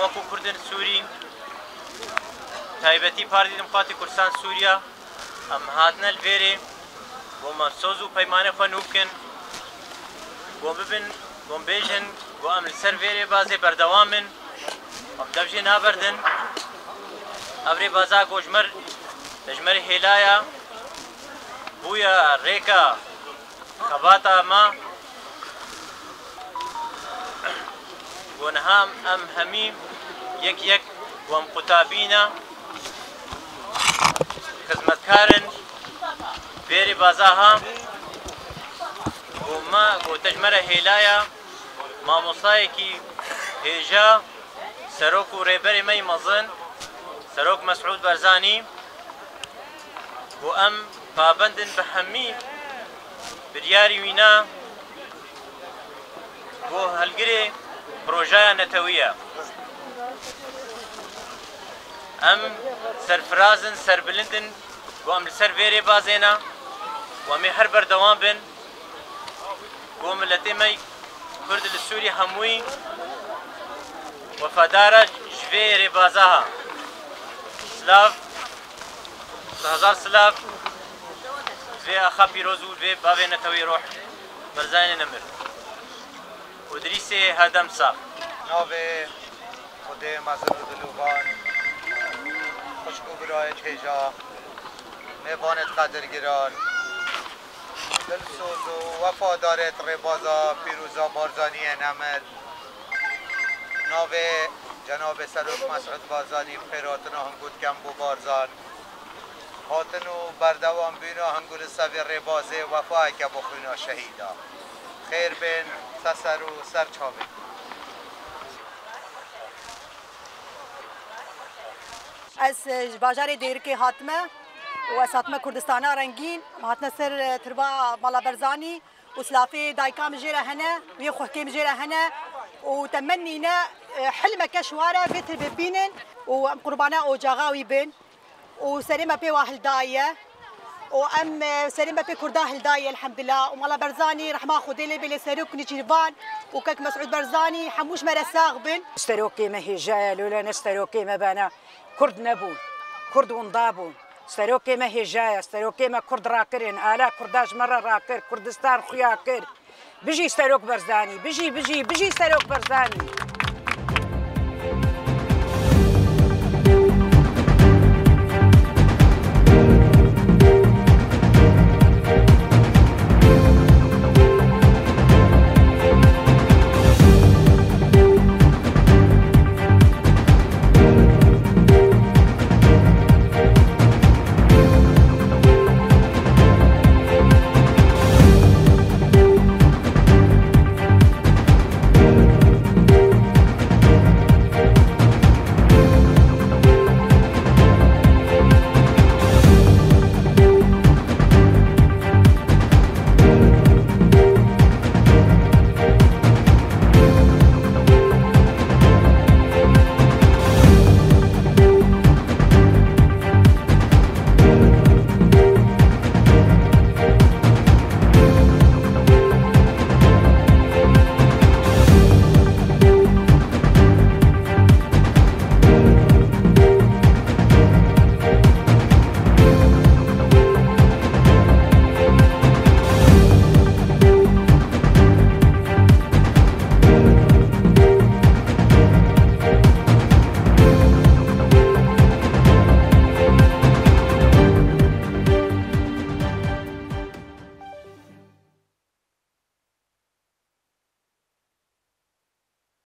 وەکو کوردن سووری تایبەتی پارتی دموکراتی کوردستان سووریا ئەم هاتنە لێرێ بۆ مەسۆز و پەیمانە خۆ نو بکەن بۆ ببن بۆم بێژن بۆ ئەم لەسەر وێرێ بازێ بەردەوامن ئەم دەبژێ نابەردن ئەڤرێ بازا گۆژمەر لەژمەر هێلایە بوویە ڕێکە خەباتە ئەمە بۆ نەهام ئەم هەمی یەک بۆم قوتابینە خزمەتکارن فێری بازاها بۆ تەژمەرە هێلایە مامۆستایەکی هێژە سەرۆک و ڕێبەری مەی مەزن سەرۆک مەسعود بەرزانی بۆ ئەم پابەندن بە هەمی بریاری وینا بۆ هەلگرێ پرۆژایە نەتەویە ئەم سەرفرازن سەربلندن بۆ ئەم لەسەر وێرێ بازێنە و ئەمێ هەر بەردەوام بن بۆ ملەتێ مەی کورد لە سووری هەمووی وەفادارە ji vê rêbazaha silav hezar silav vê axa pîroz û vê bavê netewî roh berzanê nemir û dirîsê herdem sax navê xwedê mezin û dilûban xuşk û birayê hêja mêvanê qedirgiran dilsoz û wefadarê rêbaza pîroza barzaniyê nemir navê cenabê Serok Mesud Barzanî xêratina hingû dikin bû barzan hatin û berdewam bûna hingû li sevê rêbazê wefayeke bû xwîna şehîda xêr bên seser û serçavê Ez ji bajarê Dêrikê hatime û ez hatime Kurdistana rengîn hatine ser tirba mala Berzanî û silafê dayika min jê re hene wê xwehkê min jê re hene û temennîne hilmeke şware vê tir bibînin û em qurbana ocaxa wî bin û serê me pê wa hildaye û em serê me pê Kurda hildaye elhemdillah û mala Berzanî rehma Xwedê lê bê lê Serok Nêçîrvan û kek Mesud Berzanî hemû ji me re sax bin. Sterokê me hêjaya lûle ne sterokê me bena Kurd nebûn Kurd wenda bûn sterokê me hêjaya sterokê me Kurd rakirin ala Kurda ji me re rakir Kurdistan xuya kir bijî Serok Berzanî bijî Serok Berzanî